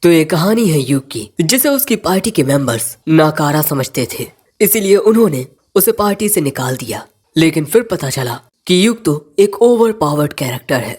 तो ये कहानी है यूक की, जिसे उसकी पार्टी के मेंबर्स नाकारा समझते थे, इसीलिए उन्होंने उसे पार्टी से निकाल दिया। लेकिन फिर पता चला कि यूक तो एक ओवर पावर्ड कैरेक्टर है।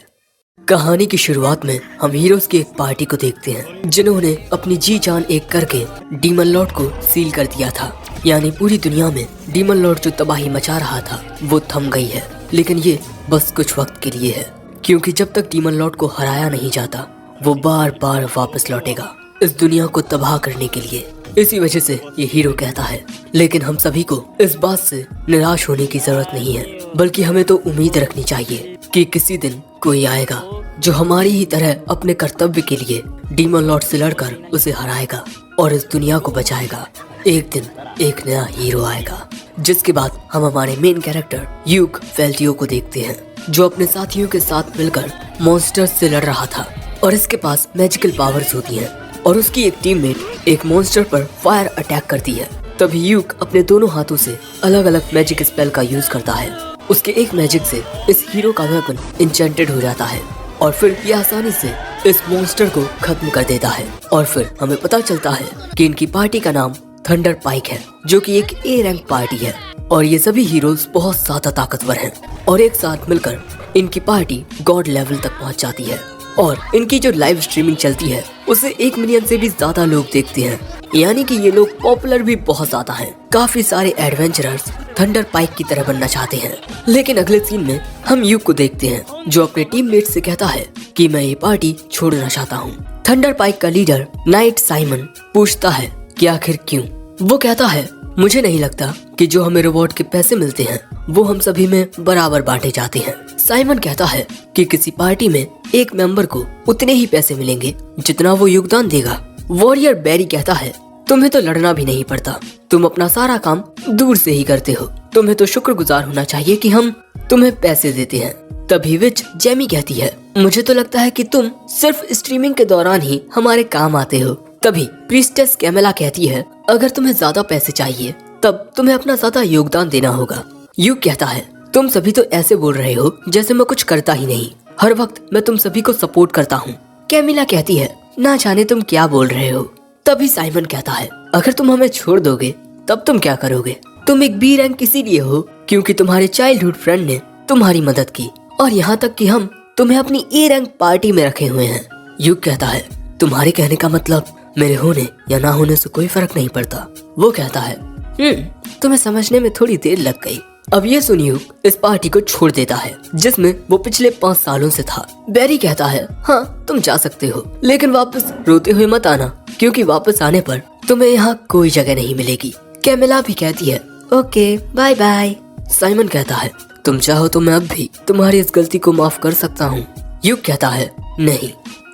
कहानी की शुरुआत में हम हीरोज की एक पार्टी को देखते हैं, जिन्होंने अपनी जी जान एक करके डीमन लॉर्ड को सील कर दिया था। यानी पूरी दुनिया में डीमन लॉर्ड जो तबाही मचा रहा था वो थम गई है। लेकिन ये बस कुछ वक्त के लिए है, क्योंकि जब तक डीमन लॉर्ड को हराया नहीं जाता वो बार बार वापस लौटेगा इस दुनिया को तबाह करने के लिए। इसी वजह से ये हीरो कहता है। लेकिन हम सभी को इस बात से निराश होने की जरूरत नहीं है, बल्कि हमें तो उम्मीद रखनी चाहिए कि किसी दिन कोई आएगा जो हमारी ही तरह अपने कर्तव्य के लिए डीमन लॉर्ड से लड़कर उसे हराएगा और इस दुनिया को बचाएगा। एक दिन एक नया हीरो आएगा, जिसके बाद हम हमारे मेन कैरेक्टर यूक फेल्टियो को देखते हैं, जो अपने साथियों के साथ मिलकर मॉन्स्टर्स से लड़ रहा था और इसके पास मैजिकल पावर्स होती हैं। और उसकी एक टीममेट एक मॉन्स्टर पर फायर अटैक करती है। तभी यूक अपने दोनों हाथों से अलग अलग मैजिक स्पेल का यूज करता है। उसके एक मैजिक से इस हीरो का वेपन इंचेंटेड हो जाता है और फिर ये आसानी से इस मॉन्स्टर को खत्म कर देता है। और फिर हमें पता चलता है कि इनकी पार्टी का नाम थंडर पाइक है, जो कि एक ए रैंक पार्टी है। और ये सभी हीरोज बहुत ज्यादा ताकतवर हैं और एक साथ मिलकर इनकी पार्टी गॉड लेवल तक पहुंच जाती है। और इनकी जो लाइव स्ट्रीमिंग चलती है उसे 1 मिलियन से भी ज्यादा लोग देखते हैं। यानी कि ये लोग पॉपुलर भी बहुत ज्यादा हैं। काफी सारे एडवेंचरर्स थंडर पाइक की तरह बनना चाहते हैं। लेकिन अगले सीन में हम यूक को देखते हैं, जो अपने टीममेट से कहता है कि मैं ये पार्टी छोड़ना चाहता हूँ। थंडर पाइक का लीडर नाइट साइमन पूछता है कि आखिर क्यों। वो कहता है, मुझे नहीं लगता कि जो हमें रिवॉर्ड के पैसे मिलते हैं वो हम सभी में बराबर बांटे जाते हैं। साइमन कहता है कि किसी पार्टी में एक मेंबर को उतने ही पैसे मिलेंगे जितना वो योगदान देगा। वॉरियर बैरी कहता है, तुम्हें तो लड़ना भी नहीं पड़ता, तुम अपना सारा काम दूर से ही करते हो, तुम्हें तो शुक्रगुजार होना चाहिए कि हम तुम्हें पैसे देते हैं। तभी विच जेमी कहती है, मुझे तो लगता है कि तुम सिर्फ स्ट्रीमिंग के दौरान ही हमारे काम आते हो। तभी प्रीस्टेस कैमेला कहती है, अगर तुम्हें ज्यादा पैसे चाहिए तब तुम्हें अपना ज्यादा योगदान देना होगा। यूक कहता है, तुम सभी तो ऐसे बोल रहे हो जैसे मैं कुछ करता ही नहीं, हर वक्त मैं तुम सभी को सपोर्ट करता हूँ। कैमिला कहती है, ना जाने तुम क्या बोल रहे हो। तभी साइमन कहता है, अगर तुम हमें छोड़ दोगे तब तुम क्या करोगे? तुम एक बी रैंक इसीलिए हो क्योंकि तुम्हारे चाइल्डहुड फ्रेंड ने तुम्हारी मदद की, और यहाँ तक कि हम तुम्हें अपनी ए रैंक पार्टी में रखे हुए हैं। यूक कहता है, तुम्हारे कहने का मतलब मेरे होने या ना होने से कोई फर्क नहीं पड़ता। वो कहता है, तुम्हें समझने में थोड़ी देर लग गई। अब ये सुन यूक इस पार्टी को छोड़ देता है जिसमें वो पिछले 5 सालों से था। बैरी कहता है, हाँ तुम जा सकते हो, लेकिन वापस रोते हुए मत आना, क्योंकि वापस आने पर तुम्हें यहाँ कोई जगह नहीं मिलेगी। कैमिला भी कहती है, ओके बाय बाय। साइमन कहता है, तुम चाहो तो मैं अब भी तुम्हारी इस गलती को माफ कर सकता हूँ। यूक कहता है, नहीं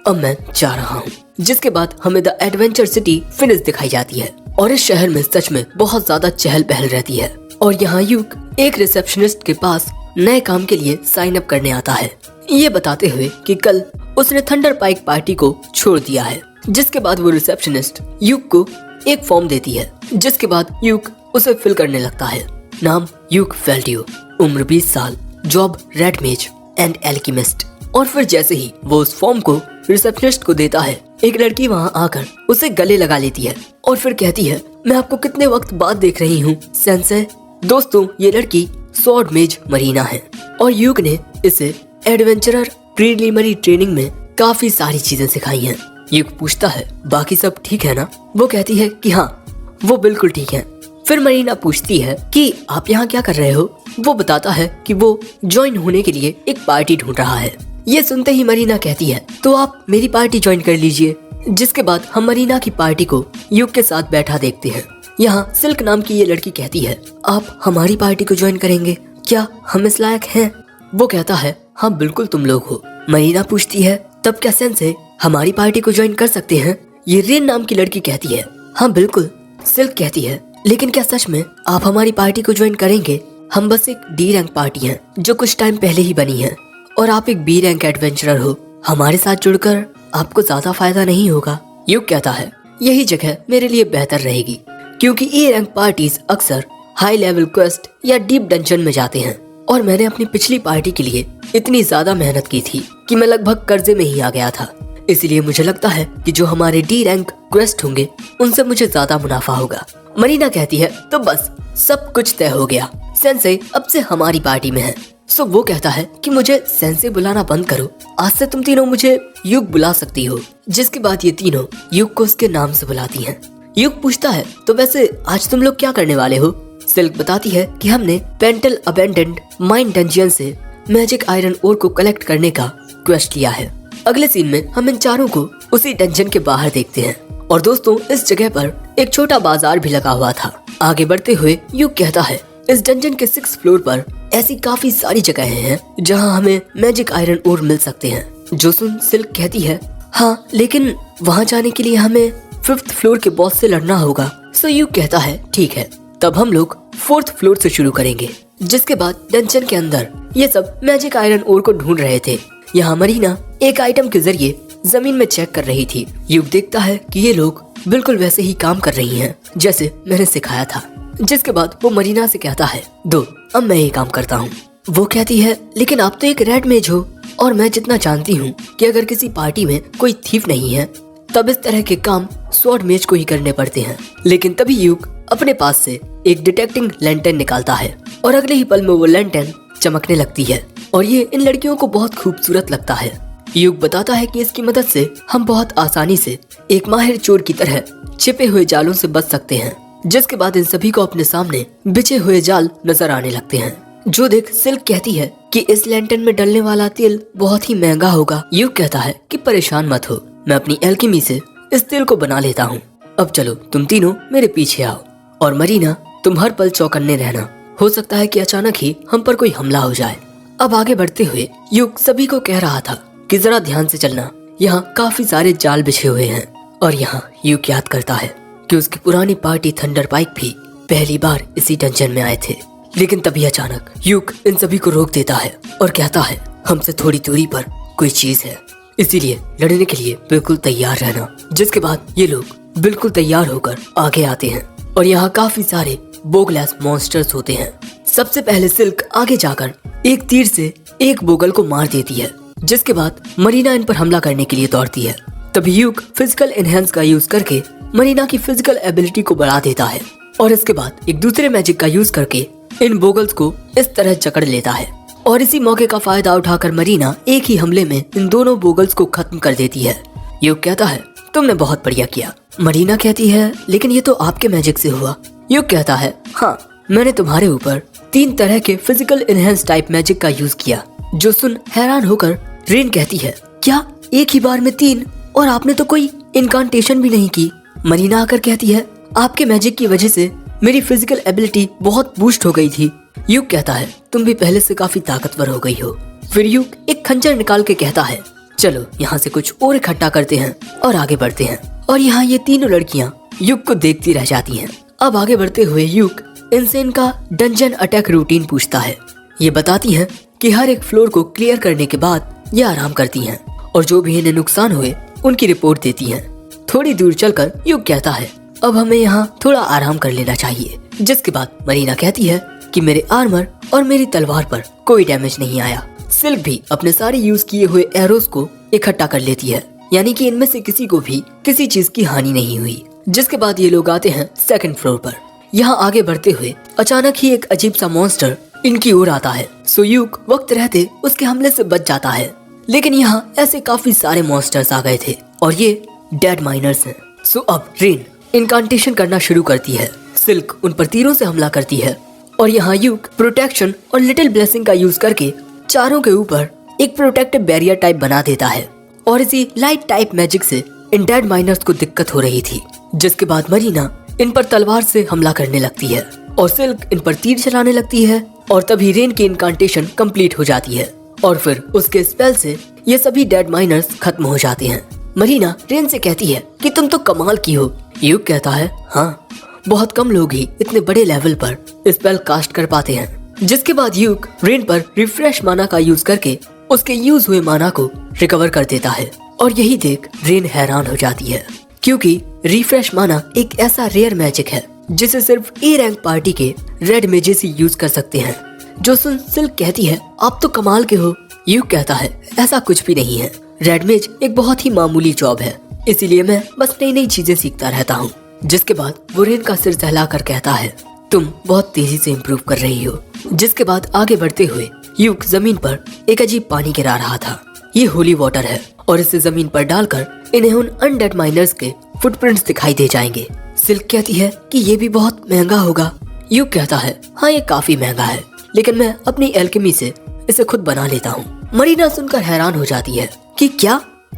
अब मैं जा रहा हूँ। जिसके बाद हमें द एडवेंचर सिटी फिनिश दिखाई जाती है और इस शहर में सच में बहुत ज्यादा चहल पहल रहती है। और यहाँ यूक एक रिसेप्शनिस्ट के पास नए काम के लिए साइन अप करने आता है, ये बताते हुए कि कल उसने थंडर पाइक पार्टी को छोड़ दिया है। जिसके बाद वो रिसेप्शनिस्ट यूक को एक फॉर्म देती है, जिसके बाद यूक उसे फिल करने लगता है। नाम यूक फेल्टियो, उम्र 20 साल, जॉब रेड मेज एंड एल्केमिस्ट। और फिर जैसे ही वो उस फॉर्म को रिसेप्शनिस्ट को देता है, एक लड़की वहाँ आकर उसे गले लगा लेती है और फिर कहती है, मैं आपको कितने वक्त बाद देख रही हूँ सेंसे। दोस्तों, ये लड़की स्वॉर्ड मेज मरीना है और यूक ने इसे एडवेंचरर प्रीलिमिनरी ट्रेनिंग में काफी सारी चीजें सिखाई हैं। यूक पूछता है, बाकी सब ठीक है ना? वो कहती है कि हाँ वो बिल्कुल ठीक है। फिर मरीना पूछती है कि आप यहाँ क्या कर रहे हो? वो बताता है कि वो ज्वाइन होने के लिए एक पार्टी ढूंढ रहा है। ये सुनते ही मरीना कहती है, तो आप मेरी पार्टी ज्वाइन कर लीजिए। जिसके बाद हम मरीना की पार्टी को यूक के साथ बैठा देखते हैं। यहाँ सिल्क नाम की ये लड़की कहती है, आप हमारी पार्टी को ज्वाइन करेंगे? क्या हम इस लायक हैं? वो कहता है, हाँ बिल्कुल तुम लोग हो। मरीना पूछती है, तब क्या सेंसे हमारी पार्टी को ज्वाइन कर सकते हैं? ये रेन नाम की लड़की कहती है, हाँ बिल्कुल। सिल्क कहती है, लेकिन क्या सच में आप हमारी पार्टी को ज्वाइन करेंगे? हम बस एक डी रैंक पार्टी हैं जो कुछ टाइम पहले ही बनी है, और आप एक बी रैंक एडवेंचरर हो। हमारे साथ जुड़कर आपको ज्यादा फायदा नहीं होगा। यूक कहता है, यही जगह मेरे लिए बेहतर रहेगी, क्योंकि ए रैंक पार्टीज अक्सर हाई लेवल क्वेस्ट या डीप डंजन में जाते हैं, और मैंने अपनी पिछली पार्टी के लिए इतनी ज्यादा मेहनत की थी कि मैं लगभग कर्जे में ही आ गया था। इसीलिए मुझे लगता है कि जो हमारे डी रैंक क्वेस्ट होंगे उनसे मुझे ज्यादा मुनाफा होगा। मरीना कहती है तो बस सब कुछ तय हो गया, सेंसे अब से हमारी पार्टी में है। सो वो कहता है कि मुझे सेंसे बुलाना बंद करो, आज से तुम तीनों मुझे युग बुला सकती हो। जिसके बाद ये तीनों युग को उसके नाम से बुलाती हैं। युग पूछता है तो वैसे आज तुम लोग क्या करने वाले हो? सिल्क बताती है कि हमने पेंटल अबेंडेंड माइन डंजियन से मैजिक आयरन ओर को कलेक्ट करने का क्वेस्ट लिया है। अगले सीन में हम इन चारों को उसी डंजन के बाहर देखते हैं और दोस्तों इस जगह पर एक छोटा बाजार भी लगा हुआ था। आगे बढ़ते हुए युग कहता है इस डंजन के 6th फ्लोर पर ऐसी काफी सारी जगहें हैं जहां हमें मैजिक आयरन ओर मिल सकते हैं। जो सुन सिल्क कहती है हाँ, लेकिन वहां जाने के लिए हमें 5th फ्लोर के बॉस से लड़ना होगा। सो युग कहता है ठीक है, तब हम लोग 4th फ्लोर से शुरू करेंगे। जिसके बाद डंजन के अंदर ये सब मैजिक आयरन ओर को ढूंढ रहे थे। यहाँ मरीना एक आइटम के जरिए जमीन में चेक कर रही थी। युग देखता है कि ये लोग बिल्कुल वैसे ही काम कर रही हैं जैसे मैंने सिखाया था। जिसके बाद वो मरीना से कहता है दो, अब मैं ये काम करता हूँ। वो कहती है लेकिन आप तो एक रेड मेज हो और मैं जितना जानती हूँ कि अगर किसी पार्टी में कोई थीफ नहीं है तब इस तरह के काम स्वॉर्ड मेज को ही करने पड़ते हैं। लेकिन तभी युग अपने पास से एक डिटेक्टिंग लैंटर्न निकालता है और अगले ही पल में वो लैंटर्न चमकने लगती है और ये इन लड़कियों को बहुत खूबसूरत लगता है। युग बताता है कि इसकी मदद से हम बहुत आसानी से एक माहिर चोर की तरह छिपे हुए जालों से बच सकते हैं। जिसके बाद इन सभी को अपने सामने बिछे हुए जाल नजर आने लगते हैं। जो देख सिल्क कहती है कि इस लैंटर्न में डलने वाला तेल बहुत ही महंगा होगा। युग कहता है कि परेशान मत हो, मैं अपनी एल्केमी से इस तेल को बना लेता हूँ। अब चलो तुम तीनों मेरे पीछे आओ और मरीना तुम हर पल चौकन्ने रहना, हो सकता है कि अचानक ही हम पर कोई हमला हो जाए। अब आगे बढ़ते हुए युग सभी को कह रहा था कि जरा ध्यान से चलना, यहाँ काफी सारे जाल बिछे हुए हैं। और यहाँ युग याद करता है कि उसकी पुरानी पार्टी थंडर पाइक भी पहली बार इसी डंजन में आए थे। लेकिन तभी अचानक युग इन सभी को रोक देता है और कहता है हमसे थोड़ी दूरी पर कोई चीज है, इसीलिए लड़ने के लिए बिल्कुल तैयार रहना। जिसके बाद ये लोग बिल्कुल तैयार होकर आगे आते हैं और यहाँ काफी सारे बोगलैस मॉन्स्टर्स होते हैं। सबसे पहले सिल्क आगे जाकर एक तीर से एक बोगल को मार देती है। जिसके बाद मरीना इन पर हमला करने के लिए दौड़ती है। तभी युग फिजिकल एनहेंस का यूज करके मरीना की फिजिकल एबिलिटी को बढ़ा देता है और इसके बाद एक दूसरे मैजिक का यूज करके इन बोगल्स को इस तरह जकड़ लेता है। और इसी मौके का फायदा उठाकर मरीना एक ही हमले में इन दोनों बोगल्स को खत्म कर देती है। युग कहता है तुमने बहुत बढ़िया किया। मरीना कहती है लेकिन ये तो आपके मैजिक से हुआ। युग कहता है हाँ, मैंने तुम्हारे ऊपर 3 तरह के फिजिकल एनहेंस टाइप मैजिक का यूज किया। जो सुन हैरान होकर रेन कहती है क्या एक ही बार में 3, और आपने तो कोई इनकांटेशन भी नहीं की। मरीना आकर कहती है आपके मैजिक की वजह से मेरी फिजिकल एबिलिटी बहुत बूस्ट हो गई थी। युग कहता है तुम भी पहले से काफी ताकतवर हो गई हो। फिर युग एक खंजर निकाल के कहता है चलो यहाँ से कुछ और इकट्ठा करते हैं और आगे बढ़ते हैं। और यहाँ ये तीनों लड़कियाँ युग को देखती रह जाती हैं। अब आगे बढ़ते हुए युग इनसे इनका डंजन अटैक रूटीन पूछता है। ये बताती हैं कि हर एक फ्लोर को क्लियर करने के बाद ये आराम करती हैं और जो भी इन्हें नुकसान हुए उनकी रिपोर्ट देती हैं। थोड़ी दूर चलकर युग कहता है अब हमें यहाँ थोड़ा आराम कर लेना चाहिए। जिसके बाद मरीना कहती है कि मेरे आर्मर और मेरी तलवार पर कोई डैमेज नहीं आया। सिल्क भी अपने सारे यूज किए हुए एरोस को इकट्ठा कर लेती है, यानी कि इनमें से किसी को भी किसी चीज की हानि नहीं हुई। जिसके बाद ये लोग आते हैं 2nd फ्लोर पर। यहाँ आगे बढ़ते हुए अचानक ही एक अजीब सा मॉन्स्टर इनकी ओर आता है। सो युग वक्त रहते उसके हमले से बच जाता है। लेकिन यहाँ ऐसे काफी सारे मॉन्स्टर्स आ गए थे और ये डेड माइनर्स हैं। सो अब रेन इनकांटेशन करना शुरू करती है। सिल्क उन पर तीरों से हमला करती है और यहाँ युग प्रोटेक्शन और लिटिल ब्लेसिंग का यूज करके चारों के ऊपर एक प्रोटेक्टिव बैरियर टाइप बना देता है। और इसी लाइट टाइप मैजिक से इन डेड माइनर्स को दिक्कत हो रही थी। जिसके बाद मरीना इन पर तलवार से हमला करने लगती है और सिल्क इन पर तीर चलाने लगती है और तभी रेन की इनकांटेशन कंप्लीट हो जाती है और फिर उसके स्पेल से ये सभी डेड माइनर्स खत्म हो जाते हैं। मरीना रेन से कहती है कि तुम तो कमाल की हो। युग कहता है हाँ, बहुत कम लोग ही इतने बड़े लेवल पर स्पेल कास्ट कर पाते हैं। जिसके बाद युग रेन पर रिफ्रेश माना का यूज करके उसके यूज हुए माना को रिकवर कर देता है और यही देख रेन हैरान हो जाती है क्योंकि रिफ्रेश माना एक ऐसा रेयर मैजिक है जिसे सिर्फ ए रैंक पार्टी के रेड मेजेस ही यूज कर सकते हैं। जो सुन सिल्क कहती है आप तो कमाल के हो। युग कहता है ऐसा कुछ भी नहीं है, रेड मेज एक बहुत ही मामूली जॉब है, इसीलिए मैं बस नई नई चीजें सीखता रहता हूँ। जिसके बाद वो रेन का सिर सहलाकर कहता है, तुम बहुत तेजी से इम्प्रूव कर रही हो। जिसके बाद आगे बढ़ते हुए यूक जमीन पर एक अजीब पानी गिरा रहा था। ये होली वाटर है और इसे जमीन पर डालकर इन्हें उन अनडेड माइनर्स के फुटप्रिंट्स दिखाई दे जाएंगे। सिल्क कहती है कि ये भी बहुत महंगा होगा। यूक कहता है, हाँ ये काफी महंगा है, लेकिन मैं अपनी एल्केमी से इसे खुद बना लेता हूँ। मरीना सुनकर हैरान हो जाती है कि क्या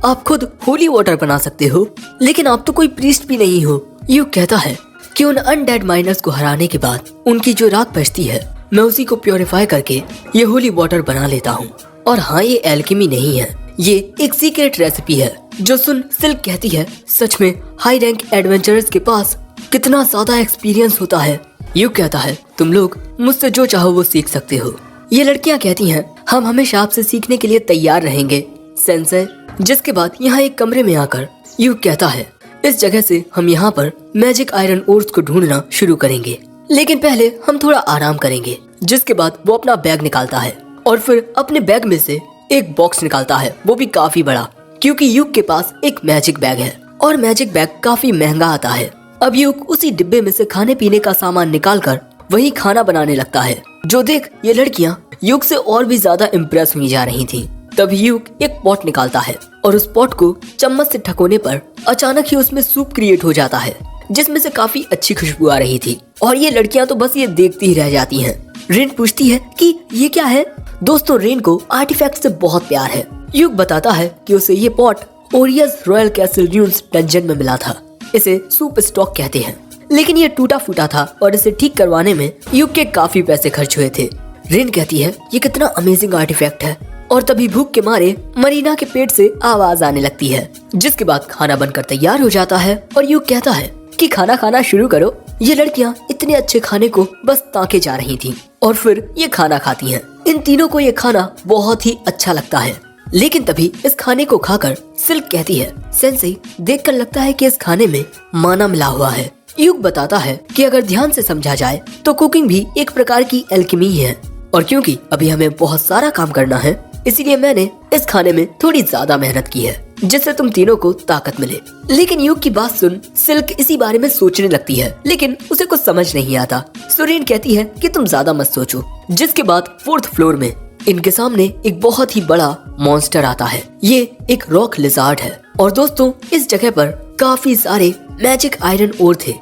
आप खुद होली वाटर बना सकते हो? लेकिन आप तो कोई प्रीस्ट भी नहीं हो। यूक कहता है कि उन अनडेड माइनर्स को हराने के बाद उनकी जो राख बचती है मैं उसी को प्योरीफाई करके ये होली वाटर बना लेता हूँ। और हाँ, ये एल्केमी नहीं है, ये एक सीक्रेट रेसिपी है। जो सुन सिल्क कहती है, सच में हाई रैंक एडवेंचरर्स के पास कितना ज्यादा एक्सपीरियंस होता है। यूक कहता है, तुम लोग मुझसे जो चाहो वो सीख सकते हो। ये लड़कियां कहती हैं, हम हमेशा आपसे सीखने के लिए तैयार रहेंगे सेंसर। जिसके बाद यहाँ एक कमरे में आकर यूक कहता है, इस जगह से हम यहाँ पर मैजिक आयरन ओर्स को ढूंढना शुरू करेंगे, लेकिन पहले हम थोड़ा आराम करेंगे। जिसके बाद वो अपना बैग निकालता है और फिर अपने बैग में से एक बॉक्स निकालता है, वो भी काफी बड़ा, क्योंकि यूक के पास एक मैजिक बैग है और मैजिक बैग काफी महंगा आता है। अब यूक उसी डिब्बे में से खाने पीने का सामान निकालकर वही खाना बनाने लगता है। जो देख ये लड़कियां यूक से और भी ज्यादा इम्प्रेस हुई जा रही थी। तब यूक एक पॉट निकालता है और उस पॉट को चम्मच से ठकोने पर अचानक ही उसमें सूप क्रिएट हो जाता है, जिसमें से काफी अच्छी खुशबू आ रही थी। और ये लड़कियां तो बस ये देखती ही रह जाती हैं। रेन पूछती है कि ये क्या है? दोस्तों, रेन को आर्टिफैक्ट से बहुत प्यार है। यूक बताता है कि उसे ये pot Orius royal castle dunes dungeon में मिला था। इसे सूप स्टॉक कहते हैं, लेकिन ये टूटा फूटा था और इसे ठीक करवाने में यूक के काफी पैसे खर्च हुए थे। रेन कहती है, ये कितना अमेजिंग आर्टिफैक्ट है। और तभी भूख के मारे मरीना के पेट से आवाज आने लगती है। जिसके बाद खाना बनकर तैयार हो जाता है और यूक कहता है कि खाना खाना शुरू करो। ये लड़कियां इतने अच्छे खाने को बस ताके जा रही थी और फिर ये खाना खाती हैं। इन तीनों को ये खाना बहुत ही अच्छा लगता है। लेकिन तभी इस खाने को खाकर सिल्क कहती है, सेंसेई देखकर लगता है कि इस खाने में माना मिला हुआ है। यूक बताता है कि अगर ध्यान से समझा जाए तो कुकिंग भी एक प्रकार की एल्केमी ही है, और क्योंकि अभी हमें बहुत सारा काम करना है इसीलिए मैंने इस खाने में थोड़ी ज्यादा मेहनत की है, जिससे तुम तीनों को ताकत मिले। लेकिन यूक की बात सुन सिल्क इसी बारे में सोचने लगती है, लेकिन उसे कुछ समझ नहीं आता। सुरेन कहती है कि तुम ज्यादा मत सोचो। जिसके बाद 4th फ्लोर में इनके सामने एक बहुत ही बड़ा मॉन्स्टर आता है। ये एक रॉक लिजार्ड है और दोस्तों इस जगह पर काफी सारे मैजिक आयरन ओर थे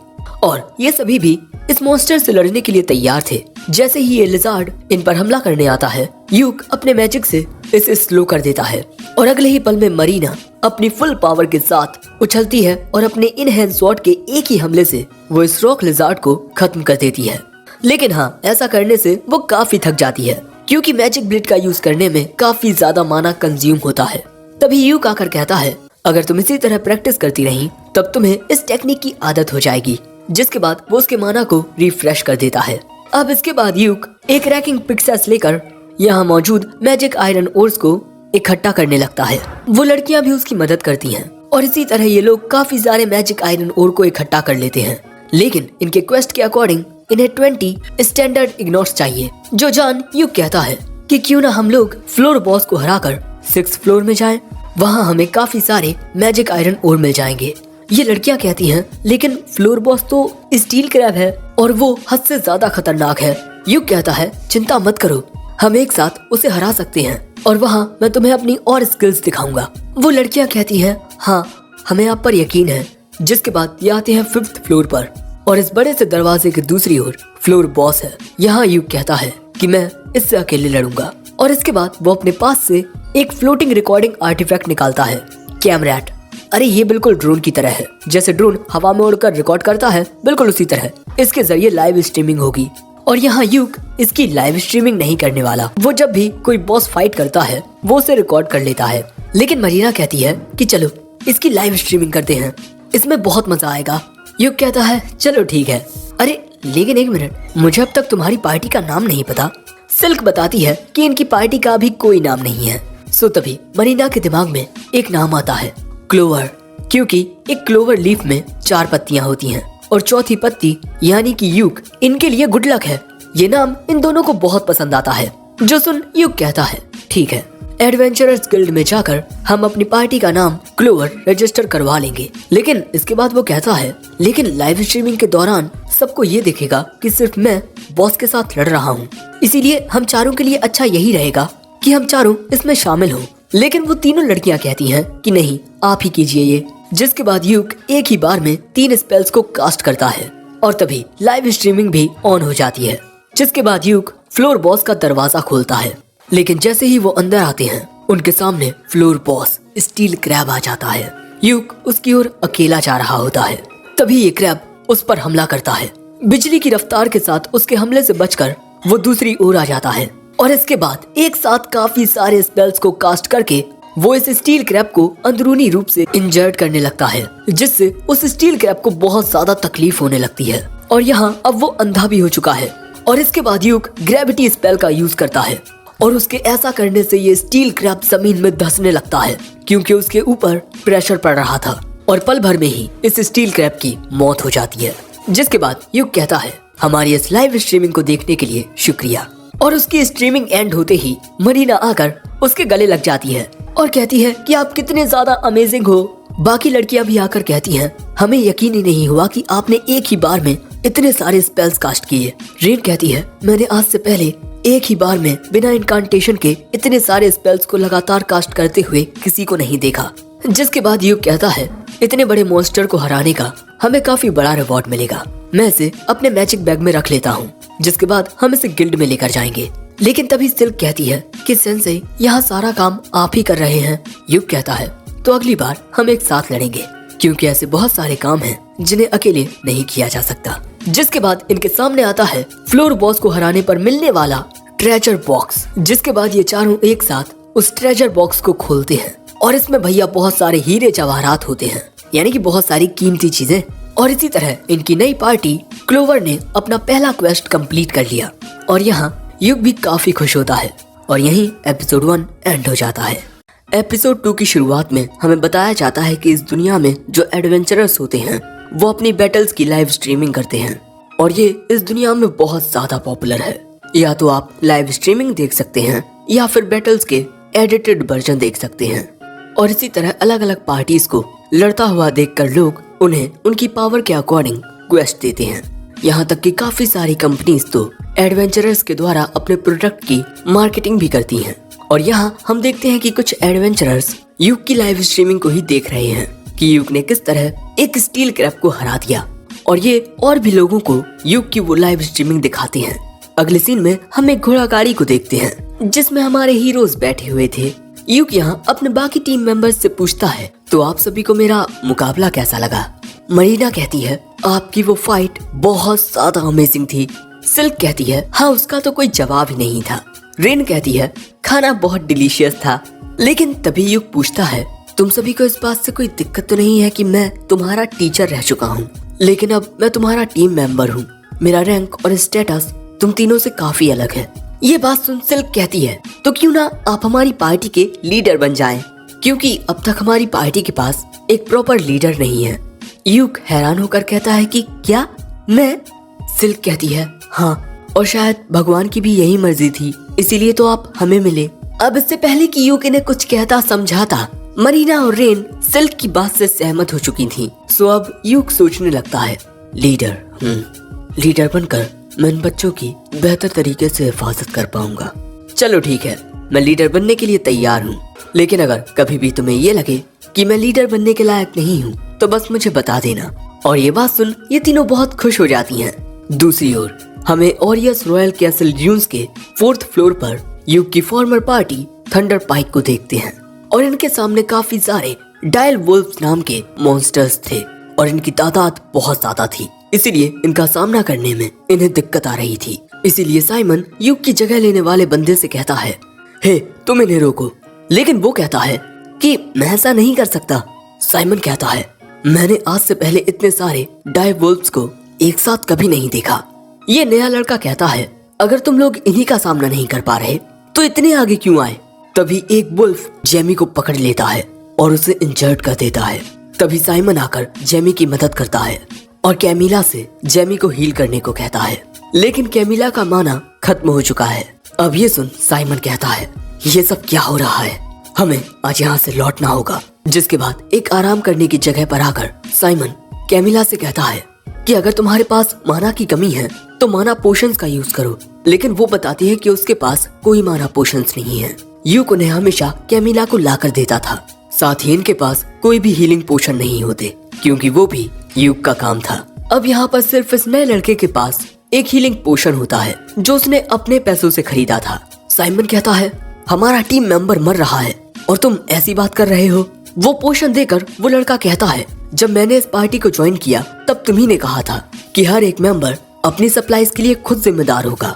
और ये सभी भी इस मॉन्स्टर से लड़ने के लिए तैयार थे। जैसे ही ये लिजार्ड इन पर हमला करने आता है, यूक अपने मैजिक से इसे स्लो कर देता है और अगले ही पल में मरीना अपनी फुल पावर के साथ उछलती है और अपने इन हैंड स्वॉर्ड के एक ही हमले से वो इस रॉक लिजार्ड को खत्म कर देती है। लेकिन हाँ, ऐसा करने से वो काफी थक जाती है, क्योंकि मैजिक ब्लेड का यूज करने में काफी ज्यादा माना कंज्यूम होता है। तभी यूक आकर कहता है, अगर तुम इसी तरह प्रैक्टिस करती रही तब तुम्हें इस टेक्निक की आदत हो जाएगी। जिसके बाद वो उसके माना को रिफ्रेश कर देता है। अब इसके बाद यूक एक रैकिंग पिक्सेस लेकर यहाँ मौजूद मैजिक आयरन ओर्स को इकट्ठा करने लगता है। वो लड़कियां भी उसकी मदद करती हैं और इसी तरह ये लोग काफी सारे मैजिक आयरन ओर को इकट्ठा कर लेते हैं। लेकिन इनके क्वेस्ट के अकॉर्डिंग इन्हें 20 स्टैंडर्ड इग्नोर्स चाहिए। जो जान यूक कहता है कि क्यों ना हम लोग फ्लोर बॉस को हराकर 6th फ्लोर में जाएं, वहाँ हमें काफी सारे मैजिक आयरन ओर मिल जाएंगे। ये लड़कियां कहती हैं, लेकिन फ्लोर बॉस तो स्टील क्रैब है और वो हद से ज्यादा खतरनाक है। यूक कहता है, चिंता मत करो, हम एक साथ उसे हरा सकते हैं और वहाँ मैं तुम्हें अपनी और स्किल्स दिखाऊंगा। वो लड़कियां कहती हैं, हाँ हमें आप पर यकीन है। जिसके बाद ये आते हैं 5th फ्लोर पर और इस बड़े से दरवाजे के दूसरी ओर फ्लोर बॉस है। यहाँ यूक कहता है कि मैं इससे अकेले लड़ूंगा और इसके बाद वो अपने पास से एक फ्लोटिंग रिकॉर्डिंग आर्टिफैक्ट निकालता है, कैमरैट। अरे ये बिल्कुल ड्रोन की तरह है, जैसे ड्रोन हवा में उड़कर रिकॉर्ड करता है बिल्कुल उसी तरह इसके जरिए लाइव स्ट्रीमिंग होगी। और यहाँ यूक इसकी लाइव स्ट्रीमिंग नहीं करने वाला, वो जब भी कोई बॉस फाइट करता है वो उसे रिकॉर्ड कर लेता है। लेकिन मरीना कहती है कि चलो इसकी लाइव स्ट्रीमिंग करते हैं, इसमें बहुत मजा आएगा। यूक कहता है, चलो ठीक है। अरे लेकिन एक मिनट, मुझे अब तक तुम्हारी पार्टी का नाम नहीं पता। सिल्क बताती है कि इनकी पार्टी का अभी कोई नाम नहीं है। सो तभी मरीना के दिमाग में एक नाम आता है, क्लोवर, क्योंकि एक क्लोवर लीफ में 4 पत्तियां होती हैं और चौथी पत्ती यानी कि यूक इनके लिए गुड लक है। ये नाम इन दोनों को बहुत पसंद आता है। जो सुन यूक कहता है, ठीक है एडवेंचरर्स गिल्ड में जाकर हम अपनी पार्टी का नाम क्लोवर रजिस्टर करवा लेंगे। लेकिन इसके बाद वो कहता है, लेकिन लाइव स्ट्रीमिंग के दौरान सबको ये दिखेगा कि सिर्फ मैं बॉस के साथ लड़ रहा हूँ, इसीलिए हम चारों के लिए अच्छा यही रहेगा कि हम चारों इसमें शामिल हों। लेकिन वो तीनों लड़कियां कहती हैं कि नहीं, आप ही कीजिए ये। जिसके बाद यूक एक ही बार में 3 स्पेल्स को कास्ट करता है और तभी लाइव स्ट्रीमिंग भी ऑन हो जाती है। जिसके बाद यूक फ्लोर बॉस का दरवाजा खोलता है, लेकिन जैसे ही वो अंदर आते हैं उनके सामने फ्लोर बॉस स्टील क्रैब आ जाता है। यूक उसकी ओर अकेला जा रहा होता है, तभी ये क्रैब उस पर हमला करता है। बिजली की रफ्तार के साथ उसके हमले से बचकर वो दूसरी ओर आ जाता है और इसके बाद एक साथ काफी सारे स्पेल्स को कास्ट करके वो इस स्टील क्रैब को अंदरूनी रूप से इंजर्ड करने लगता है, जिससे उस स्टील क्रैब को बहुत ज्यादा तकलीफ होने लगती है और यहाँ अब वो अंधा भी हो चुका है। और इसके बाद यूक ग्रेविटी स्पेल का यूज करता है और उसके ऐसा करने से ये स्टील क्रैब जमीन में धंसने लगता है, क्योंकि उसके ऊपर प्रेशर पड़ रहा था और पल भर में ही इस स्टील क्रैब की मौत हो जाती है। जिसके बाद यूक कहता है, हमारी इस लाइव स्ट्रीमिंग को देखने के लिए शुक्रिया। और उसकी स्ट्रीमिंग एंड होते ही मरीना आकर उसके गले लग जाती है और कहती है कि आप कितने ज्यादा अमेजिंग हो। बाकी लड़कियां भी आकर कहती हैं, हमें यकीन ही नहीं हुआ कि आपने एक ही बार में इतने सारे स्पेल्स कास्ट किए। रेन कहती है, मैंने आज से पहले एक ही बार में बिना इनकांटेशन के इतने सारे स्पेल्स को लगातार कास्ट करते हुए किसी को नहीं देखा। जिसके बाद यूक कहता है, इतने बड़े मॉन्स्टर को हराने का हमें काफी बड़ा रिवॉर्ड मिलेगा, मैं इसे अपने मैजिक बैग में रख लेता हूँ। जिसके बाद हम इसे गिल्ड में लेकर जाएंगे। लेकिन तभी सिल्क कहती है कि सेंसेई, यहाँ सारा काम आप ही कर रहे हैं। यूक कहता है, तो अगली बार हम एक साथ लड़ेंगे, क्योंकि ऐसे बहुत सारे काम हैं जिन्हें अकेले नहीं किया जा सकता। जिसके बाद इनके सामने आता है फ्लोर बॉस को हराने पर मिलने वाला ट्रेजर बॉक्स। जिसके बाद ये चारों एक साथ उस ट्रेजर बॉक्स को खोलते हैं और इसमें भैया बहुत सारे हीरे जवाहरात होते हैं, यानी कि बहुत सारी कीमती चीजें। और इसी तरह इनकी नई पार्टी क्लोवर ने अपना पहला क्वेस्ट कंप्लीट कर लिया और यहाँ यूक भी काफी खुश होता है और यहीं एपिसोड 1 एंड हो जाता है। एपिसोड 2 की शुरुआत में हमें बताया जाता है कि इस दुनिया में जो एडवेंचरर्स होते हैं वो अपनी बैटल्स की लाइव स्ट्रीमिंग करते हैं और ये इस दुनिया में बहुत ज्यादा पॉपुलर है। या तो आप लाइव स्ट्रीमिंग देख सकते हैं या फिर बैटल्स के एडिटेड वर्जन देख सकते हैं। और इसी तरह अलग अलग पार्टीज को लड़ता हुआ देखकर लोग उन्हें उनकी पावर के अकॉर्डिंग क्वेस्ट देते हैं। यहाँ तक कि काफी सारी कंपनीज तो एडवेंचरर्स के द्वारा अपने प्रोडक्ट की मार्केटिंग भी करती हैं। और यहाँ हम देखते हैं कि कुछ एडवेंचरर्स यूक की लाइव स्ट्रीमिंग को ही देख रहे हैं कि यूक ने किस तरह एक स्टील क्रैब को हरा दिया और ये और भी लोगों को यूक की वो लाइव स्ट्रीमिंग दिखाते हैं। अगले सीन में हम एक घोड़ागाड़ी को देखते हैं जिसमें हमारे हीरोज बैठे हुए थे। यूक यहाँ अपने बाकी टीम मेंबर्स से पूछता है, तो आप सभी को मेरा मुकाबला कैसा लगा? मरीना कहती है, आपकी वो फाइट बहुत ज्यादा अमेजिंग थी। सिल्क कहती है, हाँ उसका तो कोई जवाब ही नहीं था। रेन कहती है, खाना बहुत डिलीशियस था। लेकिन तभी यूक पूछता है, तुम सभी को इस बात से कोई दिक्कत तो नहीं है कि मैं तुम्हारा टीचर रह चुका हूँ, लेकिन अब मैं तुम्हारा टीम मेंबर हूँ। मेरा रैंक और स्टेटस तुम तीनों से काफी अलग है। ये बात सुन सिल्क कहती है, तो क्यों ना आप हमारी पार्टी के लीडर बन जाएं, क्योंकि अब तक हमारी पार्टी के पास एक प्रॉपर लीडर नहीं है। यूक हैरान होकर कहता है कि क्या मैं? सिल्क कहती है, हाँ, और शायद भगवान की भी यही मर्जी थी, इसीलिए तो आप हमें मिले। अब इससे पहले कि यूक इन्हें कुछ कहता समझाता, मरीना और रेन सिल्क की बात से सहमत हो चुकी थी। सो अब यूक सोचने लगता है, लीडर बनकर मैं इन बच्चों की बेहतर तरीके से हिफाजत कर पाऊंगा। चलो ठीक है, मैं लीडर बनने के लिए तैयार हूँ, लेकिन अगर कभी भी तुम्हें ये लगे कि मैं लीडर बनने के लायक नहीं हूँ तो बस मुझे बता देना। और ये बात सुन ये तीनों बहुत खुश हो जाती हैं। दूसरी ओर हमें ओरियस रॉयल कैसल ड्यून्स के 4th फ्लोर पर यूक की फॉर्मर पार्टी थंडर पाइक को देखते हैं और इनके सामने काफी सारे डायल वुल्फ्स नाम के मॉन्स्टर्स थे और इनकी तादाद बहुत ज्यादा थी, इसीलिए इनका सामना करने में इन्हें दिक्कत आ रही थी। इसीलिए साइमन यूक की जगह लेने वाले बंदे से कहता है, हे तुम इन्हें रोको। लेकिन वो कहता है कि मैं ऐसा नहीं कर सकता। साइमन कहता है, मैंने आज से पहले इतने सारे डायल वुल्फ्स को एक साथ कभी नहीं देखा। ये नया लड़का कहता है, अगर तुम लोग इन्हीं का सामना नहीं कर पा रहे तो इतने आगे क्यों आए? तभी एक वुल्फ जेमी को पकड़ लेता है और उसे इंजर्ड कर देता है। तभी साइमन आकर जेमी की मदद करता है और कैमिला से जेमी को हील करने को कहता है, लेकिन कैमिला का माना खत्म हो चुका है। अब ये सुन साइमन कहता है, ये सब क्या हो रहा है? हमें आज यहाँ से लौटना होगा। जिसके बाद एक आराम करने की जगह पर आकर साइमन कैमिला से कहता है कि अगर तुम्हारे पास माना की कमी है तो माना पोशंस का यूज करो, लेकिन वो बताती है कि उसके पास कोई माना पोशंस नहीं है। यूक उन्हें हमेशा कैमिला को लाकर देता था, साथ ही इनके पास कोई भी हीलिंग पोशन नहीं होते क्योंकि वो भी यूक का काम था। अब यहाँ पर सिर्फ इस नए लड़के के पास एक हीलिंग पोशन होता है जो उसने अपने पैसों से खरीदा था। साइमन कहता है हमारा टीम मेंबर मर रहा है और तुम ऐसी बात कर रहे हो। वो पोशन देकर वो लड़का कहता है जब मैंने इस पार्टी को ज्वाइन किया तब तुम्ही ने कहा था कि हर एक मेंबर अपनी सप्लाईज के लिए खुद जिम्मेदार होगा,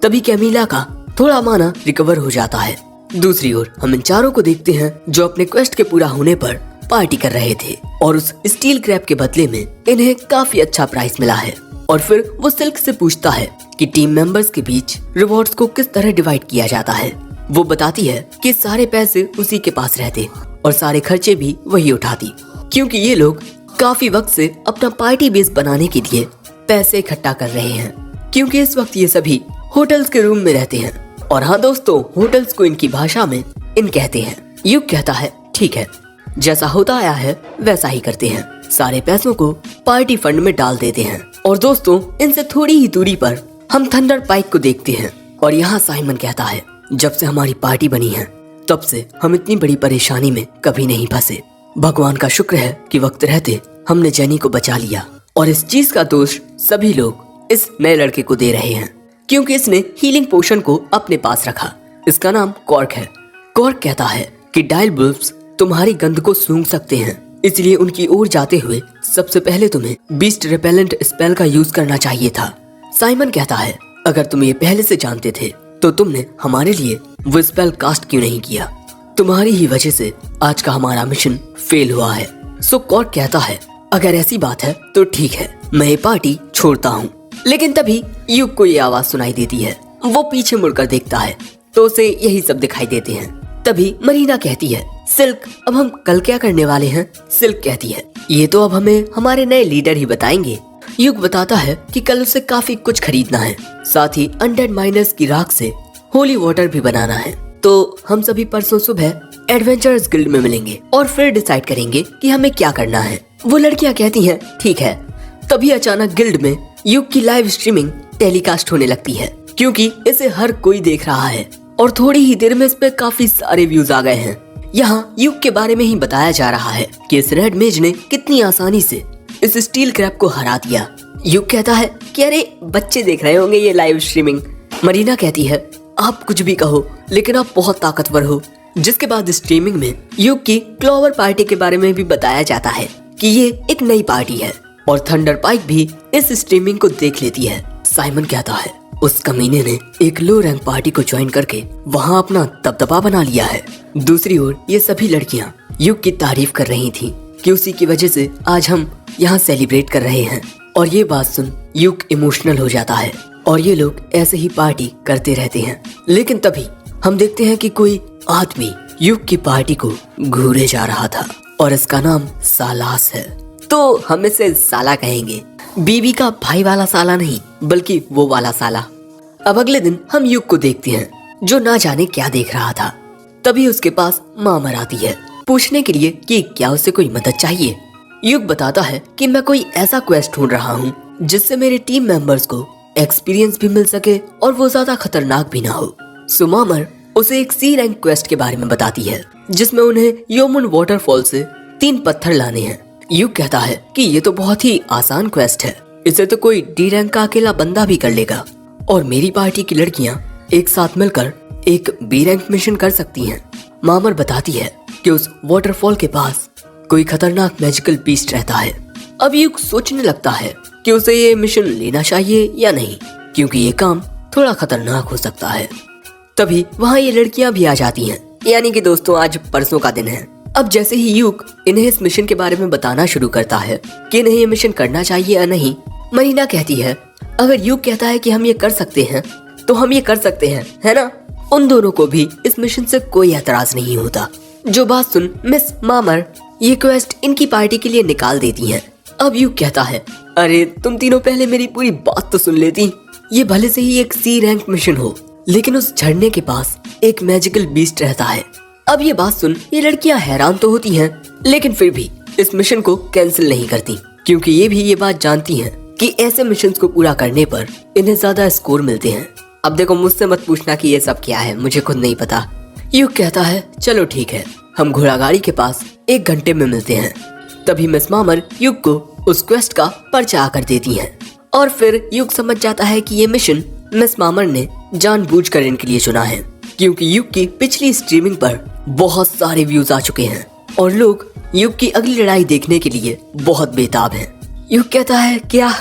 तभी कैमिला का थोड़ा माना रिकवर हो जाता है। दूसरी ओर हम इन चारों को देखते हैं जो अपने क्वेस्ट के पूरा होने पर पार्टी कर रहे थे और उस स्टील क्रैब के बदले में इन्हें काफी अच्छा प्राइस मिला है। और फिर वो सिल्क से पूछता है कि टीम मेंबर्स के बीच रिवॉर्ड्स को किस तरह डिवाइड किया जाता है। वो बताती है कि सारे पैसे उसी के पास रहते और सारे खर्चे भी वही उठाती, क्योंकि ये लोग काफी वक्त से अपना पार्टी बेस बनाने के लिए पैसे इकट्ठा कर रहे हैं, क्योंकि इस वक्त ये सभी होटल्स के रूम में रहते हैं। और हाँ दोस्तों, होटल्स को इनकी भाषा में इन कहते हैं। युग कहता है ठीक है, जैसा होता आया है वैसा ही करते हैं, सारे पैसों को पार्टी फंड में डाल देते हैं। और दोस्तों, इनसे थोड़ी ही दूरी पर हम थंडर पाइक को देखते हैं और यहाँ साइमन कहता है जब से हमारी पार्टी बनी है तब से हम इतनी बड़ी परेशानी में कभी नहीं फंसे। भगवान का शुक्र है कि वक्त रहते हमने जेनी को बचा लिया, और इस चीज का दोष सभी लोग इस नए लड़के को दे रहे हैं क्योंकि इसने हीलिंग पोशन को अपने पास रखा। इसका नाम कॉर्क है। कॉर्क कहता है कि डायल बुल्ब्स तुम्हारी गंध को सूंघ सकते हैं, इसलिए उनकी ओर जाते हुए सबसे पहले तुम्हें बीस्ट रिपेलेंट स्पेल का यूज करना चाहिए था। साइमन कहता है अगर तुम ये पहले से जानते थे तो तुमने हमारे लिए वो स्पेल कास्ट क्यों नहीं किया? तुम्हारी ही वजह से आज का हमारा मिशन फेल हुआ है। सो कॉर्क कहता है अगर ऐसी बात है तो ठीक है, मैं ये पार्टी छोड़ता हूँ। लेकिन तभी युग को ये आवाज सुनाई देती है। वो पीछे मुड़कर देखता है तो उसे यही सब दिखाई देते हैं। तभी मरीना कहती है सिल्क अब हम कल क्या करने वाले हैं? सिल्क कहती है ये तो अब हमें हमारे नए लीडर ही बताएंगे। युग बताता है कि कल उसे काफी कुछ खरीदना है, साथ ही अनडेड माइनर्स की राख से होली वाटर भी बनाना है। तो हम सभी परसों सुबह एडवेंचरर्स गिल्ड में मिलेंगे और फिर डिसाइड करेंगे कि हमें क्या करना है। वो लड़कियां कहती हैं ठीक है। तभी अचानक गिल्ड में युग की लाइव स्ट्रीमिंग टेलीकास्ट होने लगती है क्योंकि इसे हर कोई देख रहा है और थोड़ी ही देर में इस पे काफी सारे व्यूज आ गए हैं। यहाँ युग के बारे में ही बताया जा रहा है कि इस रेड मेज ने कितनी आसानी से इस स्टील क्रैब को हरा दिया। युग कहता है कि अरे बच्चे देख रहे होंगे ये लाइव स्ट्रीमिंग। मरीना कहती है आप कुछ भी कहो लेकिन आप बहुत ताकतवर हो। जिसके बाद स्ट्रीमिंग में युग की क्लोवर पार्टी के बारे में भी बताया जाता है कि ये एक नई पार्टी है और थंडर पाइक भी इस स्ट्रीमिंग को देख लेती है। साइमन कहता है उस कमीने ने एक लो रैंक पार्टी को ज्वाइन करके वहाँ अपना दबदबा बना लिया है। दूसरी ओर ये सभी लड़कियाँ युग की तारीफ कर रही थी कि उसी की वजह से आज हम यहाँ सेलिब्रेट कर रहे हैं। और ये बात सुन युग इमोशनल हो जाता है और ये लोग ऐसे ही पार्टी करते रहते हैं। लेकिन तभी हम देखते हैं कि कोई आदमी युग की पार्टी को घूरे जा रहा था और इसका नाम सालास है। तो हम इसे साला कहेंगे, बीबी का भाई वाला साला नहीं बल्कि वो वाला साला। अब अगले दिन हम युग को देखते हैं जो ना जाने क्या देख रहा था। तभी उसके पास मामर आती है पूछने के लिए कि क्या उसे कोई मदद चाहिए। युग बताता है कि मैं कोई ऐसा क्वेस्ट ढूंढ रहा हूँ जिससे मेरे टीम मेंबर्स को एक्सपीरियंस भी मिल सके और वो ज्यादा खतरनाक भी ना हो। सो मामर उसे एक सी रैंक क्वेस्ट के बारे में बताती है जिसमें उन्हें योमुन वाटरफॉल से 3 पत्थर लाने हैं। युग कहता है कि ये तो बहुत ही आसान क्वेस्ट है, इसे तो कोई डी रैंक का अकेला बंदा भी कर लेगा और मेरी पार्टी की लड़कियां एक साथ मिलकर एक बी रैंक मिशन कर सकती हैं। मामर बताती है कि उस वाटरफॉल के पास कोई खतरनाक मैजिकल बीस्ट रहता है। अब युग सोचने लगता है कि उसे ये मिशन लेना चाहिए या नहीं, क्योंकि ये काम थोड़ा खतरनाक हो सकता है। तभी वहाँ ये लड़कियां भी आ जाती हैं, यानी कि दोस्तों आज परसों का दिन है। अब जैसे ही युग इन्हें इस मिशन के बारे में बताना शुरू करता है कि इन्हें ये मिशन करना चाहिए या नहीं, मरीना कहती है अगर युग कहता है कि हम ये कर सकते हैं तो हम ये कर सकते हैं, है ना? उन दोनों को भी इस मिशन से कोई एतराज नहीं होता। जो बात सुन मिस मामर ये क्वेस्ट इनकी पार्टी के लिए निकाल देती हैं। अब युग कहता है अरे तुम तीनों पहले मेरी पूरी बात तो सुन लेती। ये भले से ही एक सी रैंक मिशन हो लेकिन उस झरने के पास एक मैजिकल बीस्ट रहता है। अब ये बात सुन ये लड़कियां हैरान तो होती हैं, लेकिन फिर भी इस मिशन को कैंसिल नहीं करती, क्योंकि ये भी ये बात जानती हैं कि ऐसे मिशन को पूरा करने पर इन्हें ज्यादा स्कोर मिलते हैं। अब देखो, मुझसे मत पूछना कि ये सब क्या है, मुझे खुद नहीं पता। युग कहता है चलो ठीक है, हम घोड़ा गाड़ी के पास 1 घंटे में मिलते हैं। तभी मिस मामर युग को उस क्वेस्ट का पर्चा आकर देती हैं और फिर युग समझ जाता है कि ये मिशन मिस मामर ने जानबूझकर इनके लिए चुना है, क्योंकि युग की पिछली स्ट्रीमिंग पर बहुत सारे व्यूज आ चुके हैं और लोग युग की अगली लड़ाई देखने के लिए बहुत बेताब हैं। युग कहता है क्या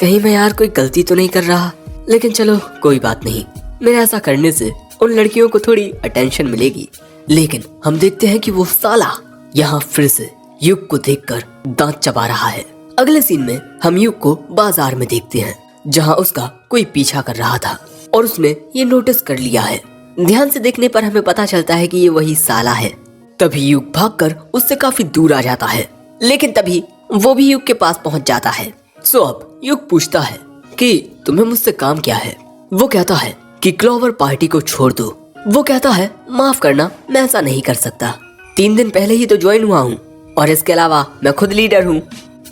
कहीं मैं यार कोई गलती तो नहीं कर रहा, लेकिन चलो कोई बात नहीं, मेरे ऐसा करने से उन लड़कियों को थोड़ी अटेंशन मिलेगी। लेकिन हम देखते हैं कि वो साला यहाँ फिर से युग को देखकर दांत चबा रहा है। अगले सीन में हम युग को बाजार में देखते हैं, जहाँ उसका कोई पीछा कर रहा था और उसने ये नोटिस कर लिया है। ध्यान से देखने पर हमें पता चलता है कि ये वही साला है। तभी युग भागकर उससे काफी दूर आ जाता है, लेकिन तभी वो भी युग के पास पहुंच जाता है। सो अब युग पूछता है कि तुम्हें मुझसे काम क्या है। वो कहता है कि क्लोवर पार्टी को छोड़ दो। वो कहता है माफ करना, मैं ऐसा नहीं कर सकता, 3 दिन पहले ही तो ज्वाइन हुआ हूँ और इसके अलावा मैं खुद लीडर हूँ।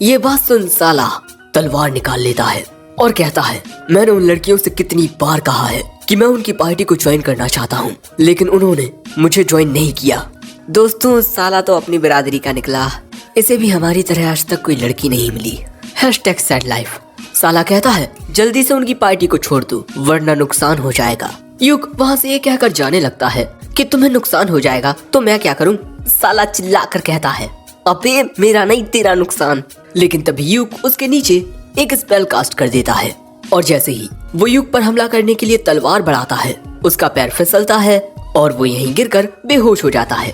ये बात सुन साला तलवार निकाल लेता है और कहता है मैंने उन लड़कियों से कितनी बार कहा है कि मैं उनकी पार्टी को ज्वाइन करना चाहता हूँ, लेकिन उन्होंने मुझे ज्वाइन नहीं किया। दोस्तों, साला तो अपनी बिरादरी का निकला, इसे भी हमारी तरह आज तक कोई लड़की नहीं मिली। #sad life। साला कहता है जल्दी से उनकी पार्टी को छोड़ दो वरना नुकसान हो जाएगा। युग वहाँ से ये कहकर जाने लगता है कि तुम्हें नुकसान हो जाएगा तो मैं क्या करूँ। साला चिल्लाकर कहता है अबे मेरा नहीं तेरा नुकसान। लेकिन तभी युग उसके नीचे एक स्पेल कास्ट कर देता है और जैसे ही वो युग पर हमला करने के लिए तलवार बढ़ाता है, उसका पैर फिसलता है और वो यहीं गिरकर बेहोश हो जाता है।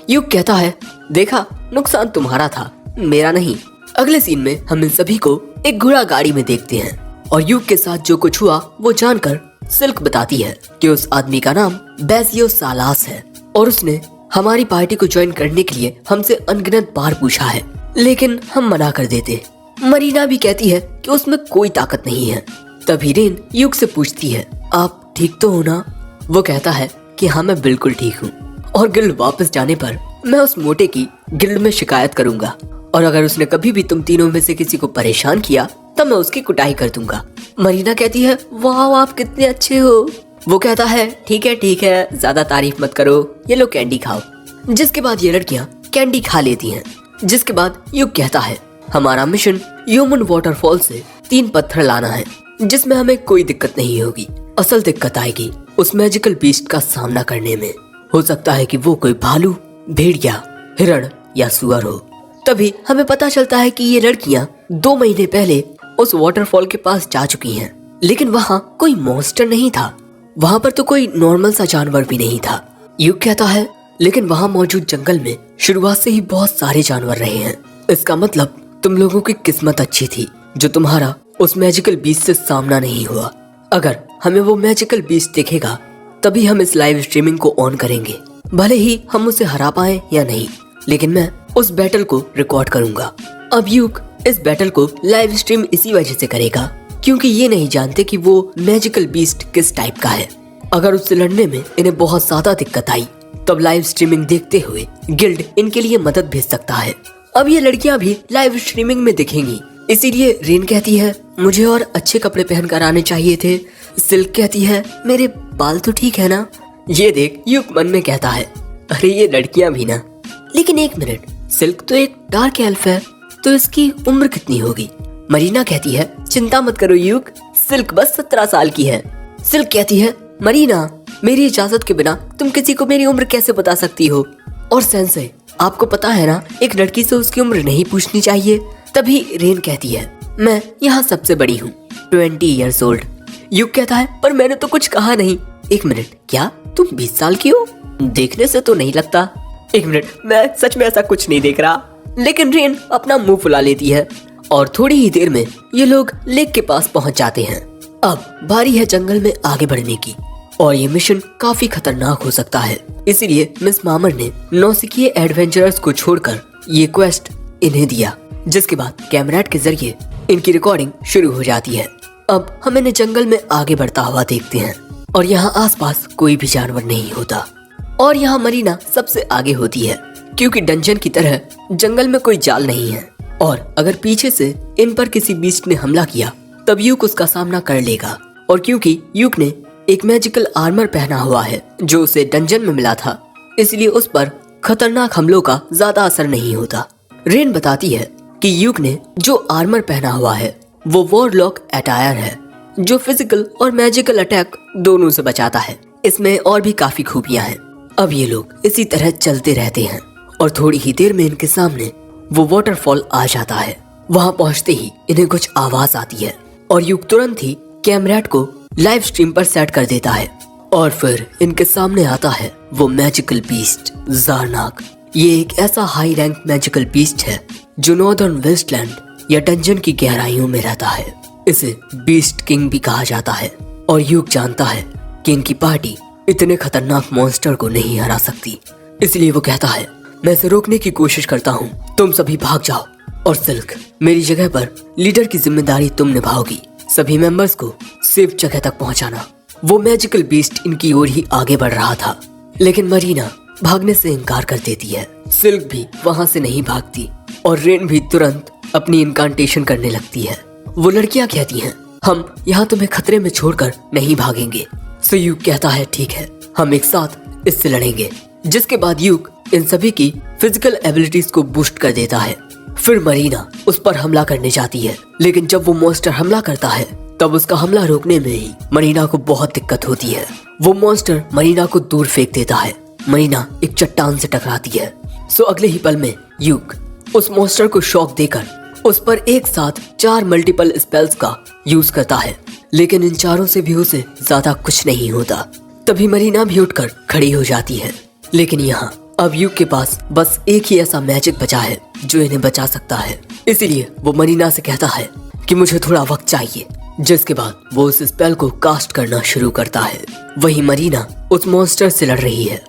युग कहता है देखा, नुकसान तुम्हारा था, मेरा नहीं। अगले सीन में हम इन सभी को एक घोड़ा गाड़ी में देखते हैं और युग के साथ जो कुछ हुआ वो जानकर सिल्क बताती है कि उस आदमी का नाम बेसियो सालास है और उसने हमारी पार्टी को ज्वाइन करने के लिए हमसे अनगिनत बार पूछा है, लेकिन हम मना कर देते। मरीना भी कहती है कि उसमें कोई ताकत नहीं है। तभी रेन युग से पूछती है आप ठीक तो हो ना। वो कहता है कि हाँ मैं बिल्कुल ठीक हूँ और गिल्ड वापस जाने पर मैं उस मोटे की गिल्ड में शिकायत करूंगा और अगर उसने कभी भी तुम तीनों में से किसी को परेशान किया तब मैं उसकी कुटाई कर दूंगा। मरीना कहती है वाह आप कितने अच्छे हो। वो कहता है ठीक है, ज्यादा तारीफ मत करो, ये लो कैंडी खाओ। जिसके बाद ये लड़कियां कैंडी खा लेती हैं। जिसके बाद युग कहता है हमारा मिशन ह्यूमन वाटरफॉल से 3 पत्थर लाना है, जिसमें हमें कोई दिक्कत नहीं होगी। असल दिक्कत आएगी उस मैजिकल बीस्ट का सामना करने में। हो सकता है कि वो कोई भालू, भेड़िया, हिरण या सुअर हो। तभी हमें पता चलता है कि ये लड़कियां 2 महीने पहले उस वाटरफॉल के पास जा चुकी हैं, लेकिन वहाँ कोई मॉन्स्टर नहीं था। वहाँ पर तो कोई नॉर्मल सा जानवर भी नहीं था। युग कहता है लेकिन वहाँ मौजूद जंगल में शुरुआत से ही बहुत सारे जानवर रहे हैं। इसका मतलब तुम लोगों की किस्मत अच्छी थी जो तुम्हारा उस मैजिकल बीस्ट से सामना नहीं हुआ। अगर हमें वो मैजिकल बीस्ट दिखेगा तभी हम इस लाइव स्ट्रीमिंग को ऑन करेंगे, भले ही हम उसे हरा पाए या नहीं, लेकिन मैं उस बैटल को रिकॉर्ड करूंगा। अब युग इस बैटल को लाइव स्ट्रीम इसी वजह से करेगा क्योंकि ये नहीं जानते कि वो मैजिकल बीस्ट किस टाइप का है। अगर उससे लड़ने में इन्हें बहुत ज्यादा दिक्कत आई तब लाइव स्ट्रीमिंग देखते हुए गिल्ड इनके लिए मदद भेज सकता है। अब ये लड़कियां भी लाइव स्ट्रीमिंग में दिखेंगी, इसीलिए रेन कहती है मुझे और अच्छे कपड़े पहनकर आने चाहिए थे। सिल्क कहती है मेरे बाल तो ठीक है ना। ये देख युग मन में कहता है अरे ये लड़कियां भी ना। लेकिन 1 मिनट, सिल्क तो एक डार्क एल्फ है, तो इसकी उम्र कितनी होगी। मरीना कहती है चिंता मत करो युग, सिल्क बस 17 साल की है। सिल्क कहती है मरीना मेरी इजाजत के बिना तुम किसी को मेरी उम्र कैसे बता सकती हो। और सेंसे आपको पता है ना एक लड़की से उसकी उम्र नहीं पूछनी चाहिए। तभी रेन कहती है मैं यहाँ सबसे बड़ी हूँ, 20 years old। युग कहता है पर मैंने तो कुछ कहा नहीं। 1 मिनट, क्या तुम 20 साल की हो? देखने से तो नहीं लगता। 1 मिनट, मैं सच में ऐसा कुछ नहीं देख रहा। लेकिन रेन अपना मुंह फुला लेती है और थोड़ी ही देर में ये लोग लेक के पास पहुंच जाते हैं। अब बारी है जंगल में आगे बढ़ने की और ये मिशन काफी खतरनाक हो सकता है, इसीलिए मिस मामर ने नौसिखिए एडवेंचरर्स को छोड़कर ये क्वेस्ट इन्हें दिया, जिसके बाद कैमराट के जरिए इनकी रिकॉर्डिंग शुरू हो जाती है। अब हम इन्हें जंगल में आगे बढ़ता हुआ देखते हैं और यहाँ आसपास कोई भी जानवर नहीं होता। और यहाँ मरीना सबसे आगे होती है क्योंकि डंजन की तरह जंगल में कोई जाल नहीं है और अगर पीछे से इन पर किसी बीस्ट ने हमला किया तब यूक उसका सामना कर लेगा। और क्योंकि यूक ने एक मैजिकल आर्मर पहना हुआ है जो उसे डंजन में मिला था, इसलिए उस पर खतरनाक हमलों का ज्यादा असर नहीं होता। रेन बताती है कि यूक ने जो आर्मर पहना हुआ है वो वॉरलॉक अटायर है जो फिजिकल और मैजिकल अटैक दोनों से बचाता है। इसमें और भी काफी खूबियां हैं। अब ये लोग इसी तरह चलते रहते हैं और थोड़ी ही देर में इनके सामने वो वाटरफॉल आ जाता है। वहां पहुंचते ही इन्हें कुछ आवाज आती है और यूक तुरंत ही कैमरेट को लाइव स्ट्रीम पर सेट कर देता है और फिर इनके सामने आता है वो मैजिकल बीस्ट ज़ारनाक। ये एक ऐसा हाई रैंक मैजिकल बीस्ट है जो नॉर्दर्न वेस्टलैंड या डंजन की गहराइयों में रहता है। इसे बीस्ट किंग भी कहा जाता है और यूक जानता है कि इनकी पार्टी इतने खतरनाक मॉन्स्टर को नहीं हरा सकती, इसलिए वो कहता है मैं इसे रोकने की कोशिश करता हूँ, तुम सभी भाग जाओ और सिल्क मेरी जगह पर लीडर की जिम्मेदारी तुम निभाओगी। सभी मेंबर्स को सेफ जगह तक पहुंचाना। वो मैजिकल बीस्ट इनकी ओर ही आगे बढ़ रहा था लेकिन मरीना भागने से इनकार कर देती है। सिल्क भी वहां से नहीं भागती और रेन भी तुरंत अपनी इनकांटेशन करने लगती है। वो लड़कियां कहती हैं हम यहाँ तुम्हें खतरे में छोड़कर नहीं भागेंगे। सो यूक कहता है ठीक है, हम एक साथ इससे लड़ेंगे। जिसके बाद यूक इन सभी की फिजिकल एबिलिटीज को बूस्ट कर देता है। फिर मरीना उस पर हमला करने जाती है लेकिन जब वो मॉन्स्टर हमला करता है तब उसका हमला रोकने में ही मरीना को बहुत दिक्कत होती है। वो मॉन्स्टर मरीना को दूर फेंक देता है। मरीना एक चट्टान से टकराती है। सो अगले ही पल में यूक उस मॉन्स्टर को शॉक देकर उस पर एक साथ 4 मल्टीपल स्पेल्स का यूज करता है लेकिन इन चारों से भी उसे ज्यादा कुछ नहीं होता। तभी मरीना भी उठकर खड़ी हो जाती है लेकिन यहाँ अब यूक के पास बस एक ही ऐसा मैजिक बचा है जो इन्हें बचा सकता है। इसीलिए वो मरीना से कहता है कि मुझे थोड़ा वक्त चाहिए। जिसके बाद वो उस स्पेल को कास्ट करना शुरू करता है। वही मरीना उस मॉन्स्टर से लड़ रही है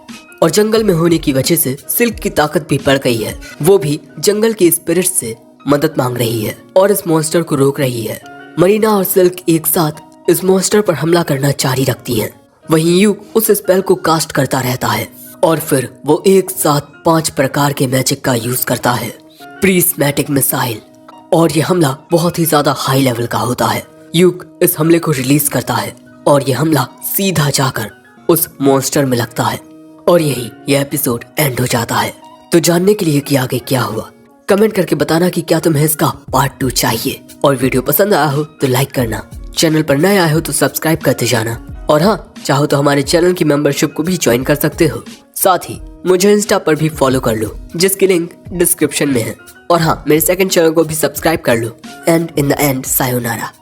और जंगल में होने की वजह से सिल्क की ताकत भी बढ़ गई है। वो भी जंगल की स्पिरिट से मदद मांग रही है और इस मॉन्स्टर को रोक रही है। मरीना और सिल्क एक साथ इस मॉन्स्टर पर हमला करना जारी रखती हैं। वहीं यूक उस स्पेल को कास्ट करता रहता है और फिर वो एक साथ 5 प्रकार के मैजिक का यूज करता है। प्रिस्मैटिक मिसाइल, और ये हमला बहुत ही ज्यादा हाई लेवल का होता है। यूक इस हमले को रिलीज करता है और ये हमला सीधा जाकर उस मॉन्स्टर में लगता है और यही ये एपिसोड एंड हो जाता है। तो जानने के लिए कि आगे क्या हुआ कमेंट करके बताना कि क्या तुम्हें इसका पार्ट 2 चाहिए। और वीडियो पसंद आया हो तो लाइक करना, चैनल पर नए आए हो तो सब्सक्राइब करते जाना और हाँ, चाहो तो हमारे चैनल की मेंबरशिप को भी ज्वाइन कर सकते हो। साथ ही मुझे इंस्टा पर भी फॉलो कर लो जिसकी लिंक डिस्क्रिप्शन में है। और हाँ, मेरे सेकंड चैनल को भी सब्सक्राइब कर लो। And in the end sayonara.